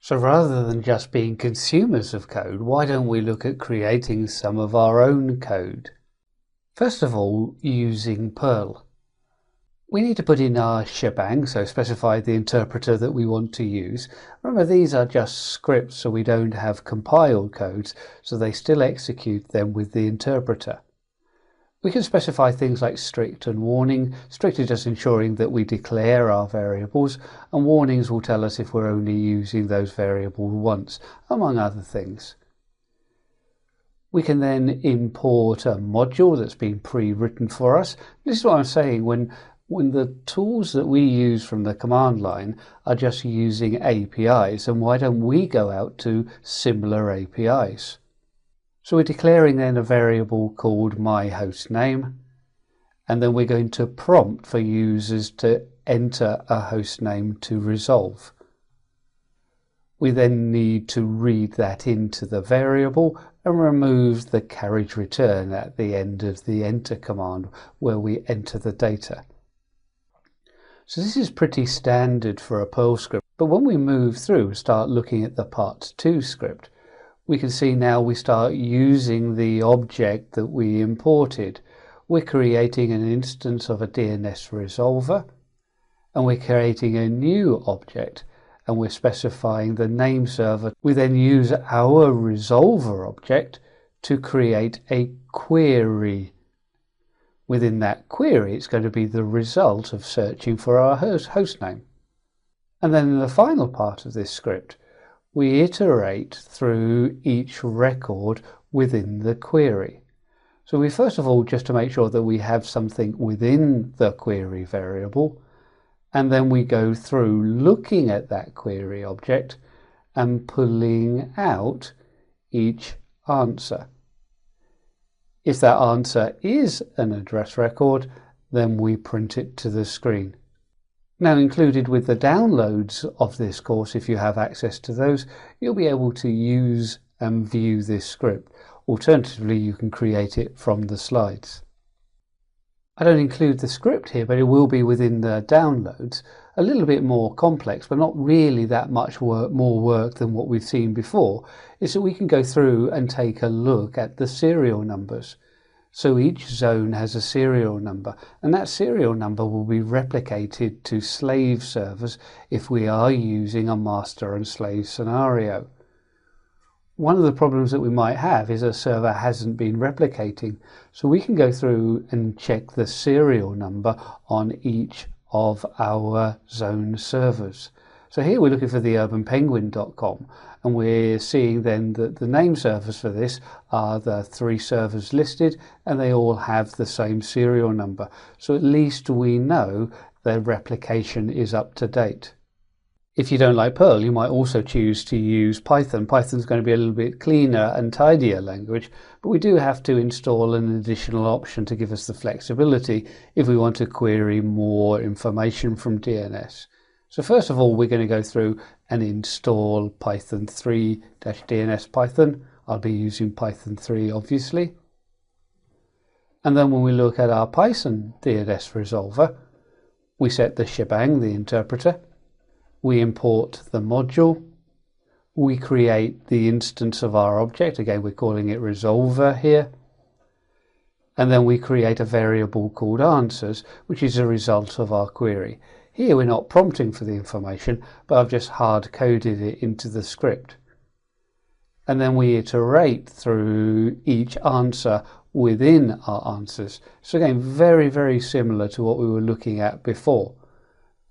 So rather than just being consumers of code, why don't we look at creating some of our own code? First of all, using Perl. We need to put in our shebang, so specify the interpreter that we want to use. Remember, these are just scripts, so we don't have compiled codes, so they still execute them with the interpreter. We can specify things like strict and warning. Strict is just ensuring that we declare our variables, and warnings will tell us if we're only using those variables once, among other things. We can then import a module that's been pre-written for us. This is what I'm saying when the tools that we use from the command line are just using APIs, and why don't we go out to similar APIs? So we're declaring then a variable called myHostName, and then we're going to prompt for users to enter a hostname to resolve. We then need to read that into the variable and remove the carriage return at the end of the enter command where we enter the data. So this is pretty standard for a Perl script, but when we move through and start looking at the part2 script, we can see now we start using the object that we imported. We're creating an instance of a DNS resolver, and we're creating a new object, and we're specifying the name server. We then use our resolver object to create a query. Within that query, it's going to be the result of searching for our hostname. And then in the final part of this script, we iterate through each record within the query. So we first of all, just to make sure that we have something within the query variable, and then we go through looking at that query object and pulling out each answer. If that answer is an address record, then we print it to the screen. Now, included with the downloads of this course, if you have access to those, you'll be able to use and view this script. Alternatively, you can create it from the slides. I don't include the script here, but it will be within the downloads. A little bit more complex, but not really that much more work than what we've seen before, is that we can go through and take a look at the serial numbers. So each zone has a serial number, and that serial number will be replicated to slave servers if we are using a master and slave scenario. One of the problems that we might have is a server hasn't been replicating, so we can go through and check the serial number on each of our zone servers. So here we're looking for the urbanpenguin.com, and we're seeing then that the name servers for this are the 3 servers listed, and they all have the same serial number. So at least we know their replication is up to date. If you don't like Perl, you might also choose to use Python. Python's going to be a little bit cleaner and tidier language, but we do have to install an additional option to give us the flexibility if we want to query more information from DNS. So first of all, we're going to go through and install Python 3-DNS Python. I'll be using Python 3, obviously. And then when we look at our Python DNS resolver, we set the shebang, the interpreter. We import the module. We create the instance of our object. Again, we're calling it resolver here. And then we create a variable called answers, which is a result of our query. Here we're not prompting for the information, but I've just hard-coded it into the script. And then we iterate through each answer within our answers. So again, very, very similar to what we were looking at before.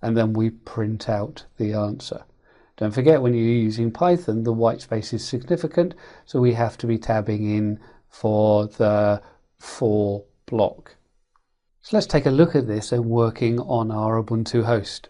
And then we print out the answer. Don't forget, when you're using Python, the white space is significant, so we have to be tabbing in for the for block. So let's take a look at this and working on our Ubuntu host.